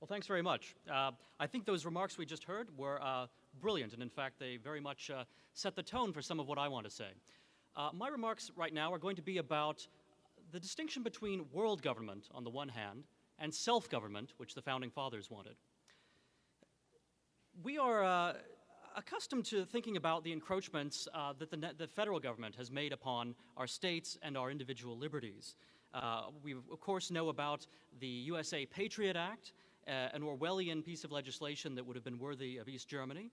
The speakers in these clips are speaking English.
Well, thanks very much. I think those remarks we just heard were brilliant, and in fact, they very much set the tone for some of what I want to say. My remarks right now are going to be about the distinction between world government on the one hand and self-government, which the Founding Fathers wanted. We are accustomed to thinking about the encroachments that the federal government has made upon our states and our individual liberties. We, of course, know about the USA Patriot Act, an Orwellian piece of legislation that would have been worthy of East Germany.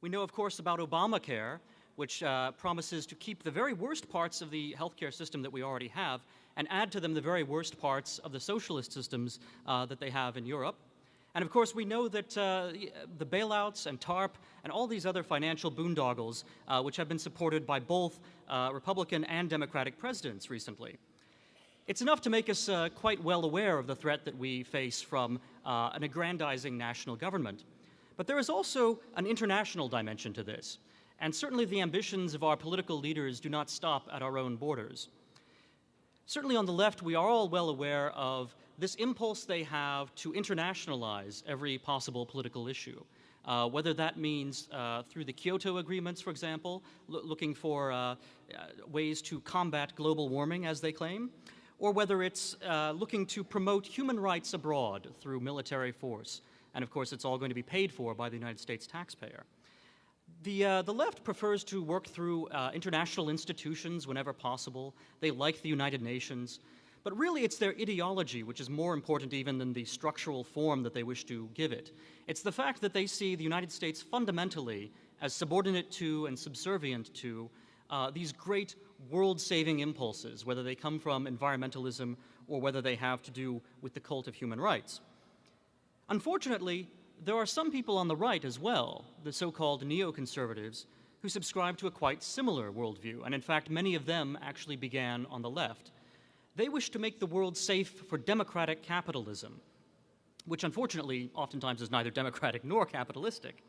We know, of course, about Obamacare, which promises to keep the very worst parts of the healthcare system that we already have and add to them the very worst parts of the socialist systems that they have in Europe. And of course, we know that the bailouts and TARP and all these other financial boondoggles, which have been supported by both Republican and Democratic presidents recently. It's enough to make us quite well aware of the threat that we face from an aggrandizing national government. But there is also an international dimension to this, and certainly the ambitions of our political leaders do not stop at our own borders. Certainly on the left, we are all well aware of this impulse they have to internationalize every possible political issue, whether that means through the Kyoto agreements, for example, looking for ways to combat global warming, as they claim, or whether it's looking to promote human rights abroad through military force. And of course, it's all going to be paid for by the United States taxpayer. The left prefers to work through international institutions whenever possible. They like the United Nations. But really, it's their ideology which is more important even than the structural form that they wish to give it. It's the fact that they see the United States fundamentally as subordinate to and subservient to these great world-saving impulses, whether they come from environmentalism or whether they have to do with the cult of human rights. Unfortunately, there are some people on the right as well, the so-called neoconservatives, who subscribe to a quite similar worldview, and in fact, many of them actually began on the left. They wish to make the world safe for democratic capitalism, which unfortunately oftentimes is neither democratic nor capitalistic.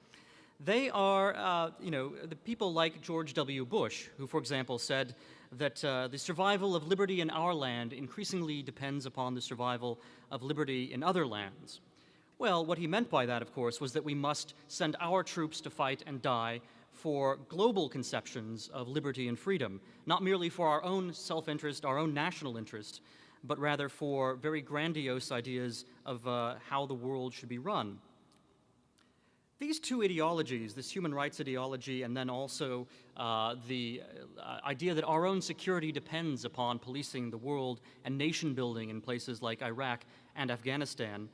They are, the people like George W. Bush, who, for example, said that the survival of liberty in our land increasingly depends upon the survival of liberty in other lands. Well, what he meant by that, of course, was that we must send our troops to fight and die for global conceptions of liberty and freedom, not merely for our own self-interest, our own national interest, but rather for very grandiose ideas of how the world should be run. These two ideologies, this human rights ideology and then also the idea that our own security depends upon policing the world and nation building in places like Iraq and Afghanistan,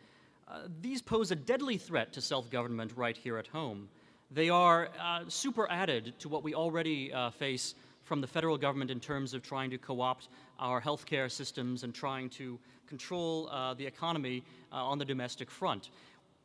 these pose a deadly threat to self-government right here at home. They are super added to what we already face from the federal government in terms of trying to co-opt our healthcare systems and trying to control the economy on the domestic front.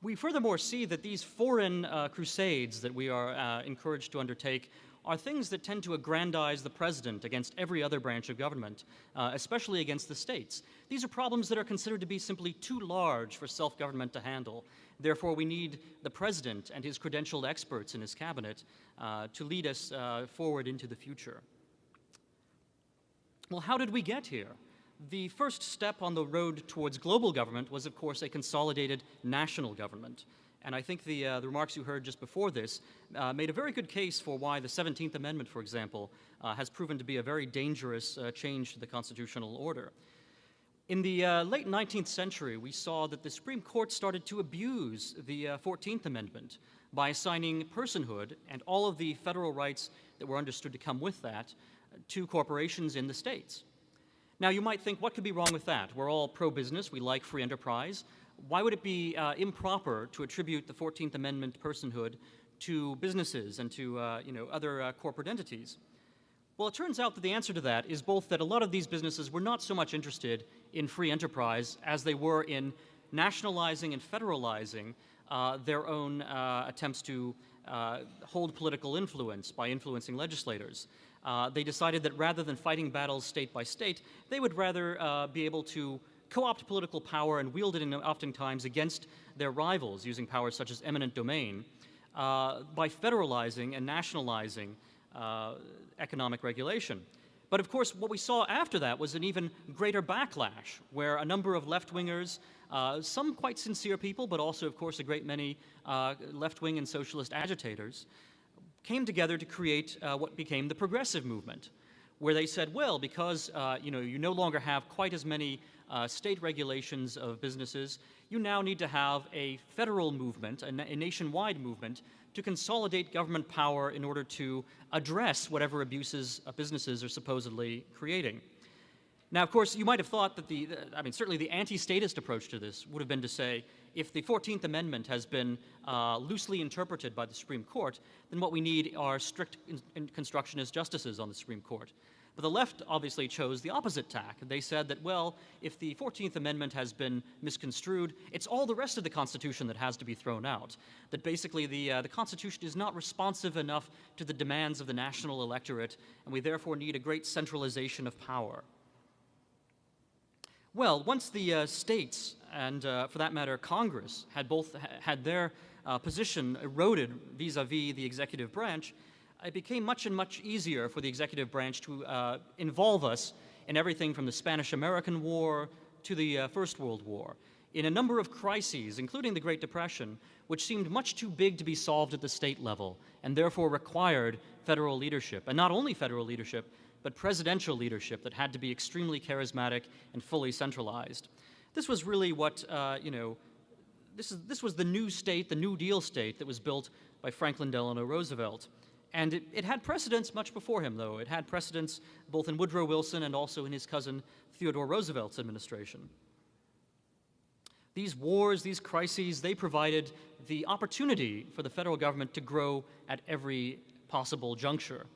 We furthermore see that these foreign crusades that we are encouraged to undertake are things that tend to aggrandize the president against every other branch of government, especially against the states. These are problems that are considered to be simply too large for self-government to handle. Therefore, we need the president and his credentialed experts in his cabinet to lead us forward into the future. Well, how did we get here? The first step on the road towards global government was, of course, a consolidated national government. And I think the remarks you heard just before this made a very good case for why the 17th Amendment, for example, has proven to be a very dangerous change to the constitutional order. In the late 19th century, we saw that the Supreme Court started to abuse the 14th Amendment by assigning personhood and all of the federal rights that were understood to come with that to corporations in the states. Now, you might think, what could be wrong with that? We're all pro-business, we like free enterprise. Why would it be improper to attribute the 14th Amendment personhood to businesses and to other corporate entities? Well, it turns out that the answer to that is both that a lot of these businesses were not so much interested in free enterprise as they were in nationalizing and federalizing their own attempts to hold political influence by influencing legislators. They decided that rather than fighting battles state by state, they would rather be able to co-opt political power and wield it oftentimes against their rivals using powers such as eminent domain by federalizing and nationalizing economic regulation. But of course, what we saw after that was an even greater backlash, where a number of left-wingers some quite sincere people, but also, of course, a great many left-wing and socialist agitators, came together to create what became the progressive movement, where they said, well, because you no longer have quite as many state regulations of businesses, you now need to have a federal movement, a nationwide movement, to consolidate government power in order to address whatever abuses businesses are supposedly creating. Now, of course, you might have thought that certainly the anti-statist approach to this would have been to say, if the 14th Amendment has been loosely interpreted by the Supreme Court, then what we need are strict constructionist justices on the Supreme Court. But the left obviously chose the opposite tack. They said that, well, if the 14th Amendment has been misconstrued, it's all the rest of the Constitution that has to be thrown out. That basically the Constitution is not responsive enough to the demands of the national electorate, and we therefore need a great centralization of power. Well, once the states, and for that matter, Congress, had their position eroded vis-a-vis the executive branch, it became much and much easier for the executive branch to involve us in everything from the Spanish-American War to the First World War, in a number of crises, including the Great Depression, which seemed much too big to be solved at the state level, and therefore required federal leadership. And not only federal leadership, but presidential leadership that had to be extremely charismatic and fully centralized. This was really what, this was the new state, the New Deal state that was built by Franklin Delano Roosevelt. And it had precedents much before him, though. It had precedents both in Woodrow Wilson and also in his cousin Theodore Roosevelt's administration. These wars, these crises, they provided the opportunity for the federal government to grow at every possible juncture.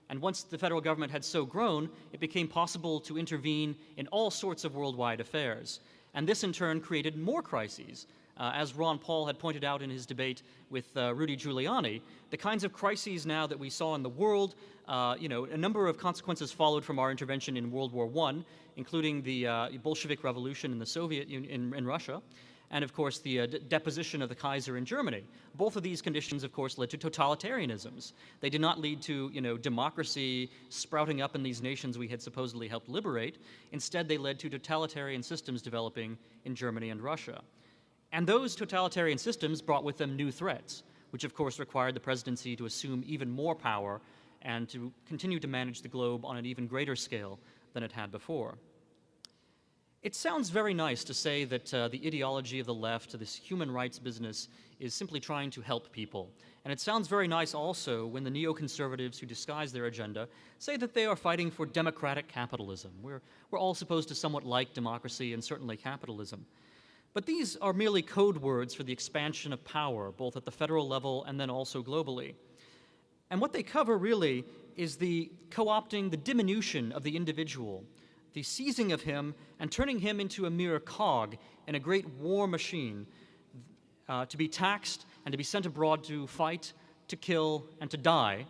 And once the federal government had so grown, it became possible to intervene in all sorts of worldwide affairs. And this, in turn, created more crises. As Ron Paul had pointed out in his debate with Rudy Giuliani, the kinds of crises now that we saw in the world, a number of consequences followed from our intervention in World War I, including the Bolshevik Revolution in the Soviet Union, in Russia, and of course the deposition of the Kaiser in Germany. Both of these conditions, of course, led to totalitarianisms. They did not lead to, democracy sprouting up in these nations we had supposedly helped liberate. Instead, they led to totalitarian systems developing in Germany and Russia. And those totalitarian systems brought with them new threats, which of course required the presidency to assume even more power and to continue to manage the globe on an even greater scale than it had before. It sounds very nice to say that the ideology of the left, this human rights business, is simply trying to help people. And it sounds very nice also when the neoconservatives who disguise their agenda say that they are fighting for democratic capitalism. We're all supposed to somewhat like democracy and certainly capitalism. But these are merely code words for the expansion of power, both at the federal level and then also globally. And what they cover really is the co-opting, the diminution of the individual, the seizing of him and turning him into a mere cog in a great war machine to be taxed and to be sent abroad to fight, to kill, and to die,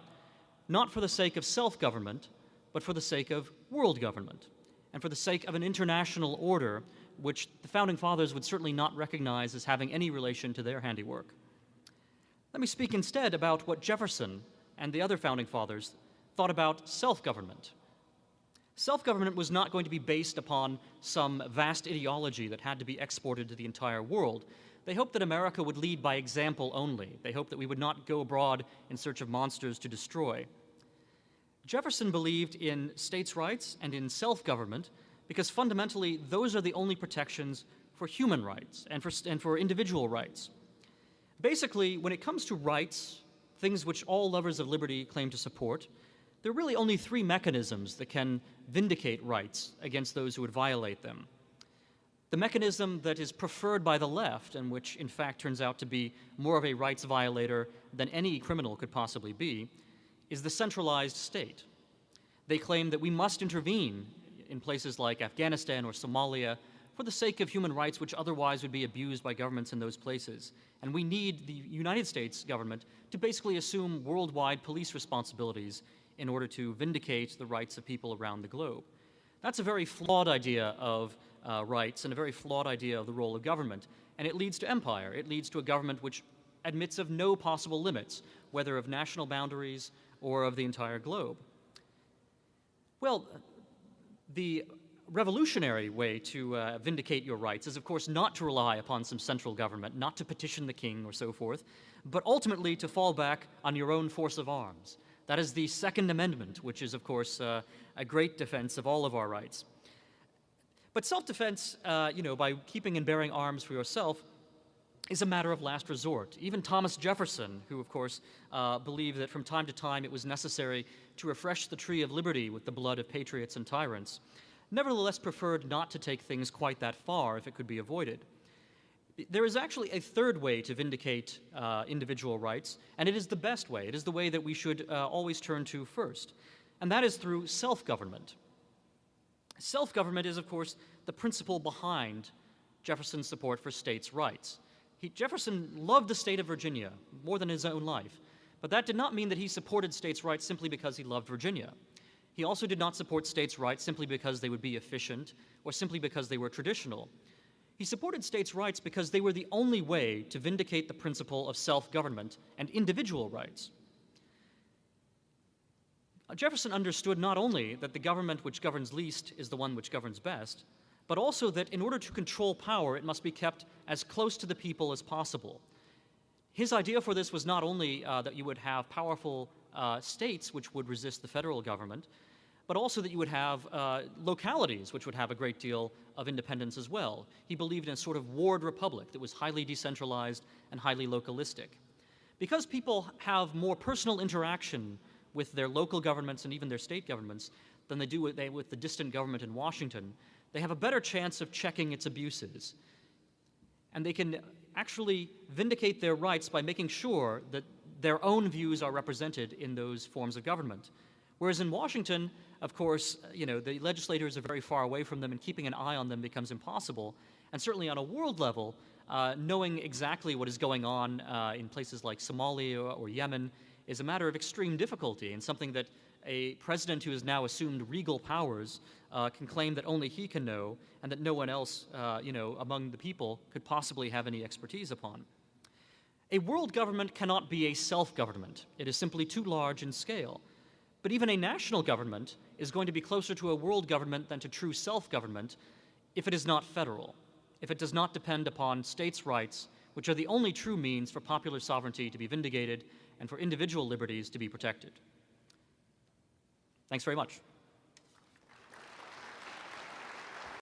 not for the sake of self-government, but for the sake of world government, and for the sake of an international order which the Founding Fathers would certainly not recognize as having any relation to their handiwork. Let me speak instead about what Jefferson and the other Founding Fathers thought about self-government. Self-government was not going to be based upon some vast ideology that had to be exported to the entire world. They hoped that America would lead by example only. They hoped that we would not go abroad in search of monsters to destroy. Jefferson believed in states' rights and in self-government because fundamentally those are the only protections for human rights and for individual rights. Basically, when it comes to rights, things which all lovers of liberty claim to support, there are really only three mechanisms that can vindicate rights against those who would violate them. The mechanism that is preferred by the left, and which in fact turns out to be more of a rights violator than any criminal could possibly be, is the centralized state. They claim that we must intervene in places like Afghanistan or Somalia for the sake of human rights which otherwise would be abused by governments in those places. And we need the United States government to basically assume worldwide police responsibilities in order to vindicate the rights of people around the globe. That's a very flawed idea of rights and a very flawed idea of the role of government. And it leads to empire. It leads to a government which admits of no possible limits, whether of national boundaries or of the entire globe. Well, the revolutionary way to vindicate your rights is, of course, not to rely upon some central government, not to petition the king or so forth, but ultimately to fall back on your own force of arms. That is the Second Amendment, which is, of course, a great defense of all of our rights. But self-defense, by keeping and bearing arms for yourself, is a matter of last resort. Even Thomas Jefferson, who, of course, believed that from time to time it was necessary to refresh the tree of liberty with the blood of patriots and tyrants, nevertheless preferred not to take things quite that far if it could be avoided. There is actually a third way to vindicate individual rights, and it is the best way. It is the way that we should always turn to first, and that is through self-government. Self-government is, of course, the principle behind Jefferson's support for states' rights. Jefferson loved the state of Virginia more than his own life, but that did not mean that he supported states' rights simply because he loved Virginia. He also did not support states' rights simply because they would be efficient or simply because they were traditional. He supported states' rights because they were the only way to vindicate the principle of self-government and individual rights. Jefferson understood not only that the government which governs least is the one which governs best, but also that in order to control power, it must be kept as close to the people as possible. His idea for this was not only that you would have powerful states which would resist the federal government, but also that you would have localities which would have a great deal of independence as well. He believed in a sort of ward republic that was highly decentralized and highly localistic. Because people have more personal interaction with their local governments and even their state governments than they do with the distant government in Washington, they have a better chance of checking its abuses. And they can actually vindicate their rights by making sure that their own views are represented in those forms of government. Whereas in Washington, of course, the legislators are very far away from them, and keeping an eye on them becomes impossible. And certainly on a world level, knowing exactly what is going on in places like Somalia or Yemen is a matter of extreme difficulty, and something that a president who has now assumed regal powers can claim that only he can know, and that no one else, among the people could possibly have any expertise upon. A world government cannot be a self-government. It is simply too large in scale. But even a national government is going to be closer to a world government than to true self-government if it is not federal, if it does not depend upon states' rights, which are the only true means for popular sovereignty to be vindicated and for individual liberties to be protected. Thanks very much.